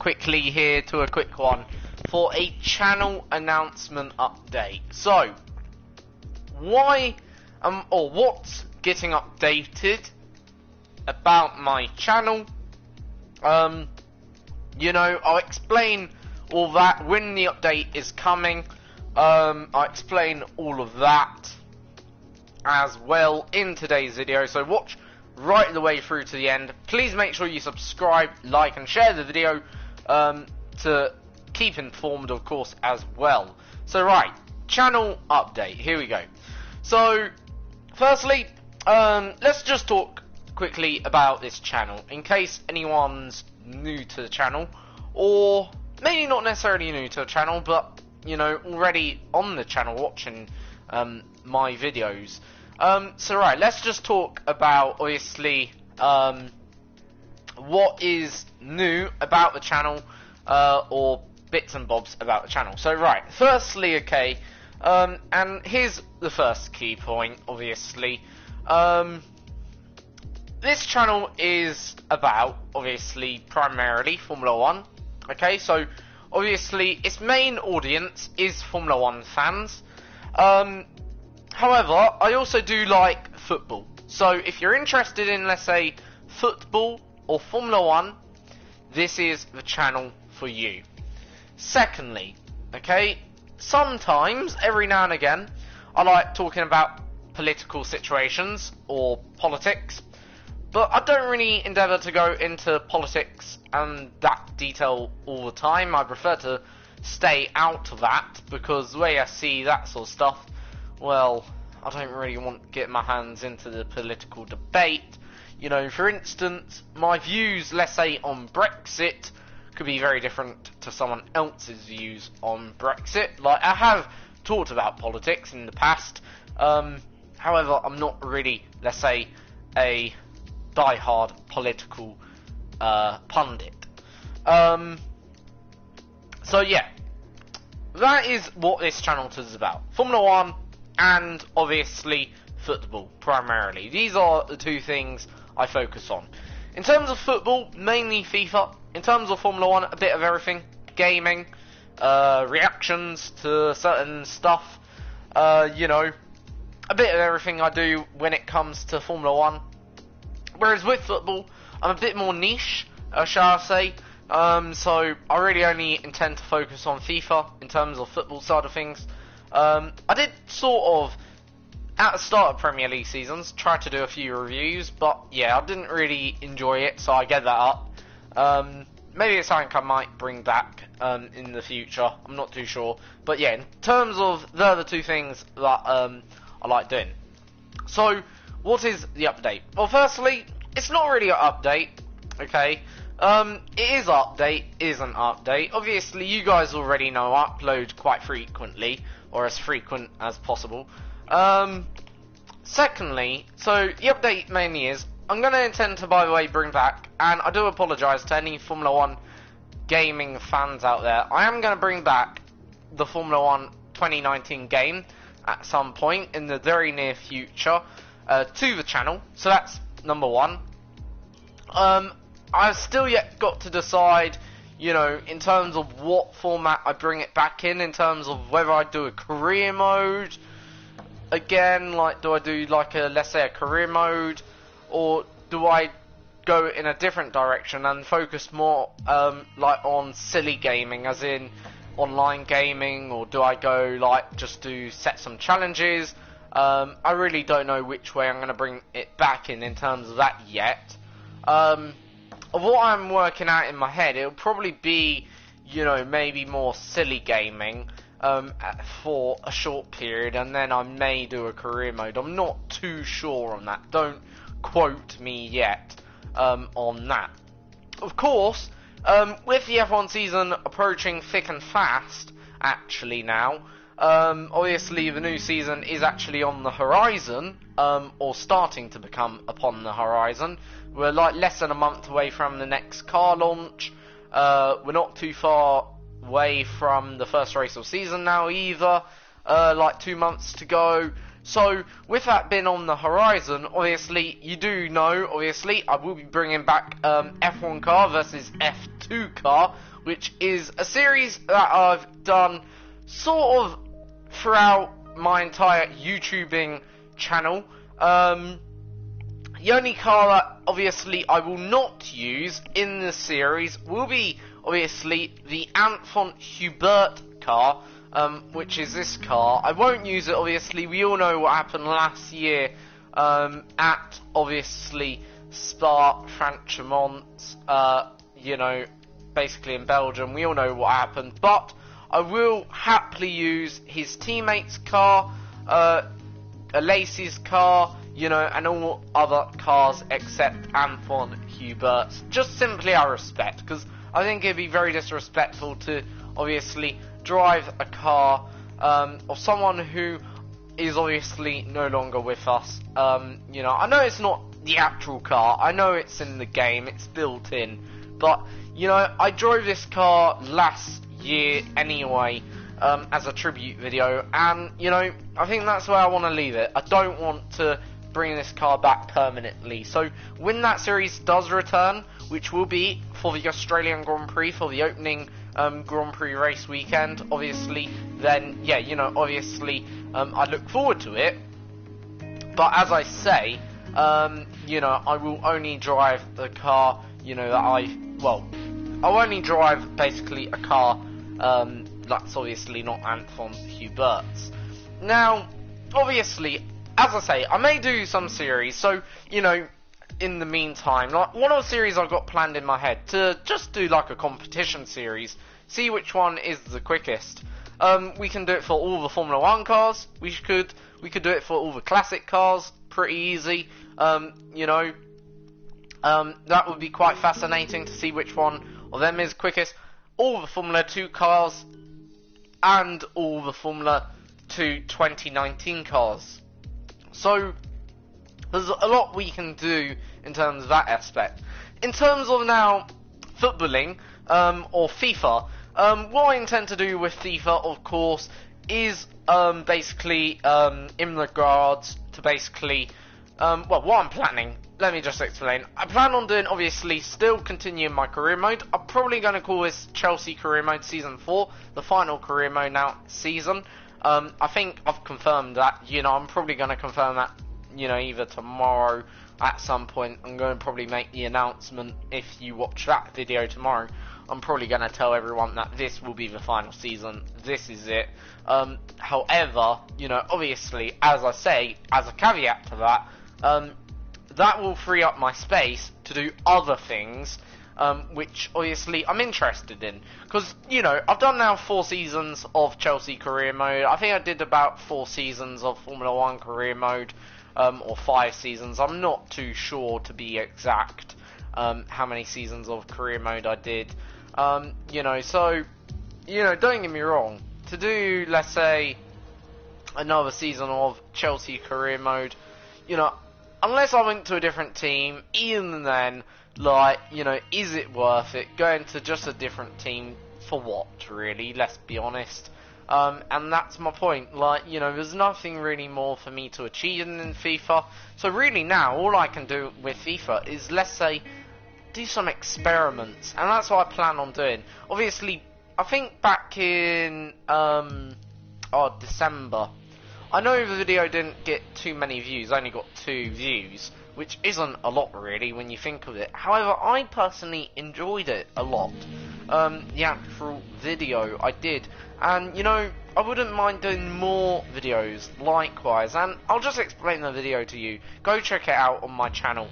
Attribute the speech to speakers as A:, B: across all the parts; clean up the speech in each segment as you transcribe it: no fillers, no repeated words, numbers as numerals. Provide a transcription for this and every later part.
A: quickly here to a quick one for a channel announcement update. So, why or what's getting updated about my channel? You know, I'll explain all that when the update is coming. I'll explain all of that as well in today's video, so watch right the way through to the end. Please make sure you subscribe, like and share the video to keep informed, of course, as well. So right, channel update, here we go. So firstly, let's just talk quickly about this channel in case anyone's new to the channel, or maybe not necessarily new to the channel, but you know, already on the channel watching my videos. So right, let's just talk about obviously what is new about the channel, or bits and bobs about the channel. So right, firstly, okay, and here's the first key point, obviously. This channel is about, obviously, primarily Formula 1, okay, so obviously its main audience is Formula 1 fans. However, I also do like football, so if you're interested in, let's say, football or Formula 1, this is the channel for you. Secondly, okay, sometimes, every now and again, I like talking about political situations or politics, but I don't really endeavour to go into politics and that detail all the time. I prefer to stay out of that, because the way I see that sort of stuff, well, I don't really want to get my hands into the political debate. You know, for instance, my views, let's say, on Brexit could be very different to someone else's views on Brexit. Like, I have talked about politics in the past, however, I'm not really, let's say, a die-hard political pundit. So yeah, that is what this channel is about. Formula 1 and obviously football primarily. These are the two things I focus on. In terms of football, mainly FIFA. In terms of Formula 1, a bit of everything. Gaming, reactions to certain stuff, you know, a bit of everything I do when it comes to Formula 1. Whereas with football, I'm a bit more niche, shall I say. So I really only intend to focus on FIFA in terms of football side of things. I did sort of, at the start of Premier League seasons, try to do a few reviews, but yeah, I didn't really enjoy it, so I gave that up. Maybe it's something I might bring back in the future, I'm not too sure. But yeah, in terms of the other two things that I like doing. So, what is the update? Well, firstly, it's not really an update, okay? It is update, isn't update. Obviously, you guys already know I upload quite frequently, or as frequent as possible. Secondly, so the update mainly is, I'm going to intend to, by the way, bring back, and I do apologise to any Formula 1 gaming fans out there, I am going to bring back the Formula 1 2019 game at some point in the very near future to the channel, so that's number one. I've still yet got to decide, you know, in terms of what format I bring it back in terms of whether I do a career mode again, like do I do like a, let's say, a career mode, or do I go in a different direction and focus more like on silly gaming, as in online gaming, or do I go like just do set some challenges? I really don't know which way I'm going to bring it back in terms of that yet. Of what I'm working out in my head, it'll probably be, you know, maybe more silly gaming for a short period, and then I may do a career mode. I'm not too sure on that. Don't quote me yet on that. Of course, with the F1 season approaching thick and fast, actually now, obviously the new season is actually on the horizon, or starting to become upon the horizon. We're like less than a month away from the next car launch. We're not too far away from the first race of season now either, like 2 months to go. So with that being on the horizon, obviously you do know, obviously I will be bringing back F1 car versus 2 car, which is a series that I've done sort of throughout my entire YouTubing channel. The only car that obviously I will not use in the series will be obviously the Anton Hubert car, which is this car. I won't use it, obviously. We all know what happened last year at obviously Spa-Francorchamps, you know, basically in Belgium. We all know what happened, but I will happily use his teammate's car, Lacey's car, you know, and all other cars except Anton Hubert's, just simply out of respect, because I think it'd be very disrespectful to obviously drive a car of someone who is obviously no longer with us. You know, I know it's not the actual car, I know it's in the game, it's built in, but you know, I drove this car last year anyway, as a tribute video, and you know, I think that's where I want to leave it. I don't want to bring this car back permanently. So when that series does return, which will be for the Australian Grand Prix, for the opening Grand Prix race weekend, obviously, then yeah, you know, obviously I look forward to it. But as I say, you know, I will only drive the car, you know, that I'll only drive basically a car that's obviously not Anton Hubert's. Now, obviously, as I say, I may do some series, so, you know, in the meantime, like, one of the series I've got planned in my head, to just do, like, a competition series, see which one is the quickest. We can do it for all the Formula 1 cars, we could do it for all the classic cars, pretty easy, you know, that would be quite fascinating to see which one of them is quickest. All the Formula 2 cars, and all the Formula 2 2019 cars. So, there's a lot we can do in terms of that aspect. In terms of now, footballing, or FIFA, what I intend to do with FIFA, of course, is basically in regards to basically, well, what I'm planning. Let me just explain. I plan on doing, obviously, still continuing my career mode. I'm probably going to call this Chelsea Career Mode Season 4, the final career mode now season. I think I've confirmed that, you know, I'm probably going to confirm that, you know, either tomorrow at some point. I'm going to probably make the announcement if you watch that video tomorrow. I'm probably going to tell everyone that this will be the final season, this is it. However, you know, obviously, as I say, as a caveat to that, that will free up my space to do other things, which obviously I'm interested in. Because, you know, I've done now 4 seasons of Chelsea Career Mode. I think I did about 4 seasons of Formula 1 Career Mode, or 5 seasons. I'm not too sure, to be exact, how many seasons of Career Mode I did. You know, so, you know, don't get me wrong. To do, let's say, another season of Chelsea Career Mode, you know, unless I went to a different team, even then, like, you know, is it worth it? Going to just a different team, for what, really? Let's be honest. And that's my point. Like, you know, there's nothing really more for me to achieve in FIFA. So really now, all I can do with FIFA is, let's say, do some experiments. And that's what I plan on doing. Obviously, I think back in, December, I know the video didn't get too many views, only got 2 views, which isn't a lot really when you think of it. However, I personally enjoyed it a lot. The actual video I did, and you know, I wouldn't mind doing more videos likewise, and I'll just explain the video to you. Go check it out on my channel.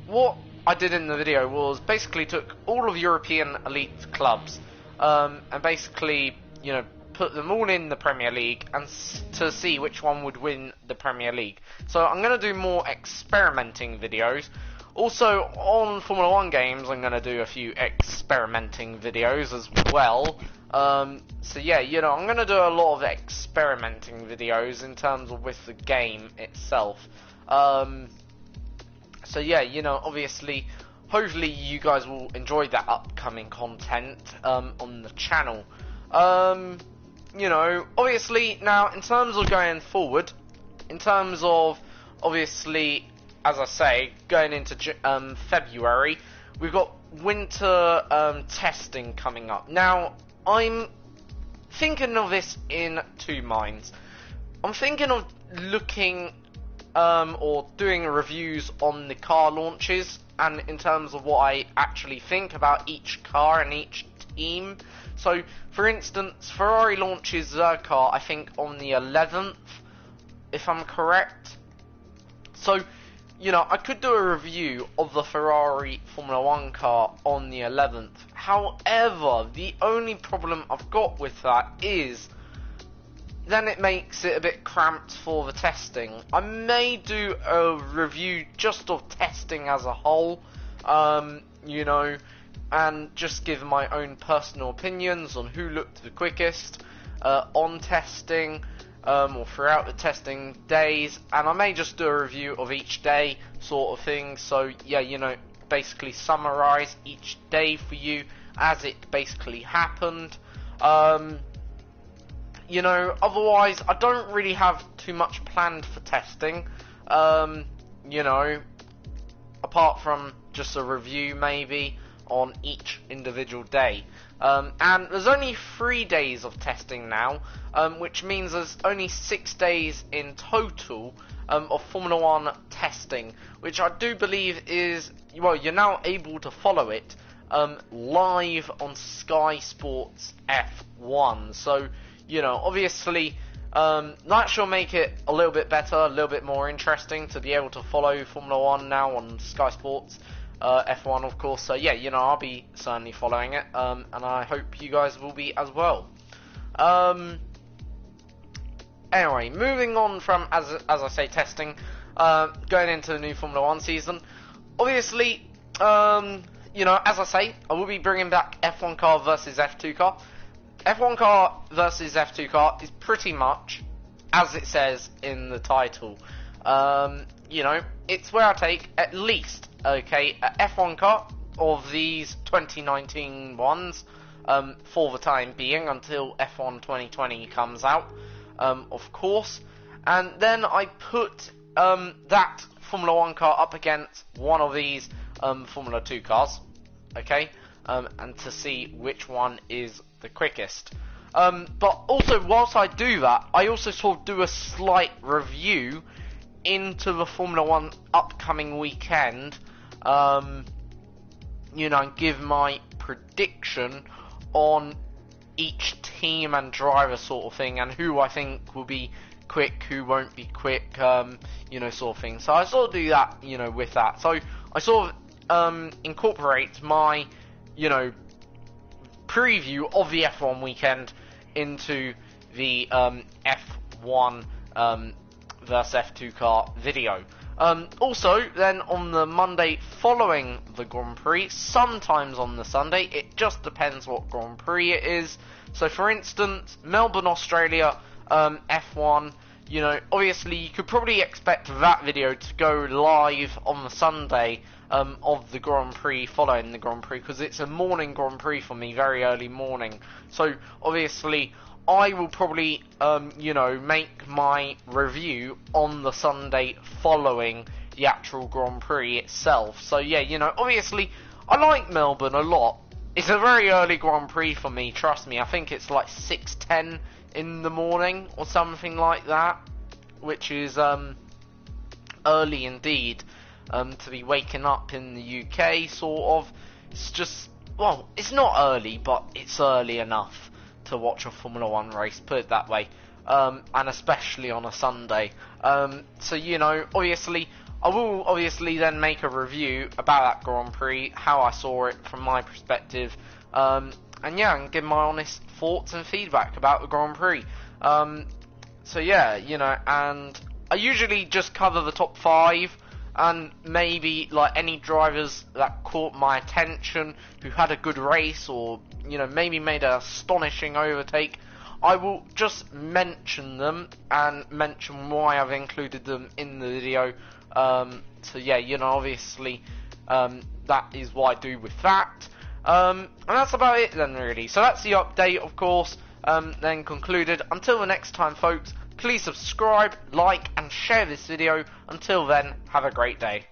A: What I did in the video was basically took all of European elite clubs, and basically, you know, put them all in the Premier League and to see which one would win the Premier League. So I'm going to do more experimenting videos. Also on Formula 1 games I'm going to do a few experimenting videos as well. So yeah, you know, I'm going to do a lot of experimenting videos in terms of with the game itself. So yeah, you know, obviously, hopefully you guys will enjoy that upcoming content on the channel. You know, obviously, now, in terms of going forward, in terms of, obviously, as I say, going into February, we've got winter testing coming up. Now, I'm thinking of this in two minds. I'm thinking of looking or doing reviews on the car launches, and in terms of what I actually think about each car and each team. So, for instance, Ferrari launches their car, I think, on the 11th, if I'm correct. So, you know, I could do a review of the Ferrari Formula 1 car on the 11th. However, the only problem I've got with that is then it makes it a bit cramped for the testing. I may do a review just of testing as a whole, you know, and just give my own personal opinions on who looked the quickest on testing, or throughout the testing days, and I may just do a review of each day sort of thing. So yeah, you know, basically summarize each day for you as it basically happened. You know, otherwise I don't really have too much planned for testing, you know, apart from just a review maybe on each individual day. And there's only 3 days of testing now, which means there's only 6 days in total of Formula 1 testing, which I do believe is, well, you're now able to follow it live on Sky Sports F1. So, you know, obviously that shall make it a little bit better, a little bit more interesting to be able to follow Formula 1 now on Sky Sports F1, of course. So yeah, you know, I'll be certainly following it, and I hope you guys will be as well. Anyway, moving on from, as I say, testing, going into the new Formula 1 season. Obviously, you know, as I say, I will be bringing back F1 car versus F2 car. F1 car versus F2 car is pretty much as it says in the title. You know, it's where I take at least, okay, a F1 car of these 2019 ones, for the time being, until F1 2020 comes out, of course, and then I put that Formula 1 car up against one of these Formula 2 cars, okay, and to see which one is the quickest. But also, whilst I do that, I also sort of do a slight review into the Formula 1 upcoming weekend, you know, and give my prediction on each team and driver sort of thing, and who I think will be quick, who won't be quick, you know, sort of thing. So I sort of do that, you know, with that. So I sort of incorporate my, you know, preview of the F1 weekend into the F1 versus F2 car video. Also, then on the Monday following the Grand Prix, sometimes on the Sunday, it just depends what Grand Prix it is. So for instance, Melbourne, Australia, F1, you know, obviously you could probably expect that video to go live on the Sunday of the Grand Prix, following the Grand Prix, because it's a morning Grand Prix for me, very early morning. So obviously I will probably, you know, make my review on the Sunday following the actual Grand Prix itself. So yeah, you know, obviously I like Melbourne a lot. It's a very early Grand Prix for me, trust me. I think it's like 6:10 in the morning or something like that, which is early indeed, to be waking up in the UK, sort of. It's just, well, it's not early, but it's early enough to watch a Formula 1 race, put it that way, and especially on a Sunday. So, you know, obviously, I will obviously then make a review about that Grand Prix, how I saw it from my perspective, and yeah, and give my honest thoughts and feedback about the Grand Prix. So yeah, you know, and I usually just cover the top 5, and maybe like any drivers that caught my attention, who had a good race, or, you know, maybe made an astonishing overtake. I will just mention them and mention why I've included them in the video. So yeah, you know, obviously that is what I do with that. And that's about it then, really. So that's the update, of course, then concluded. Until the next time, folks, please subscribe, like, and share this video. Until then, have a great day.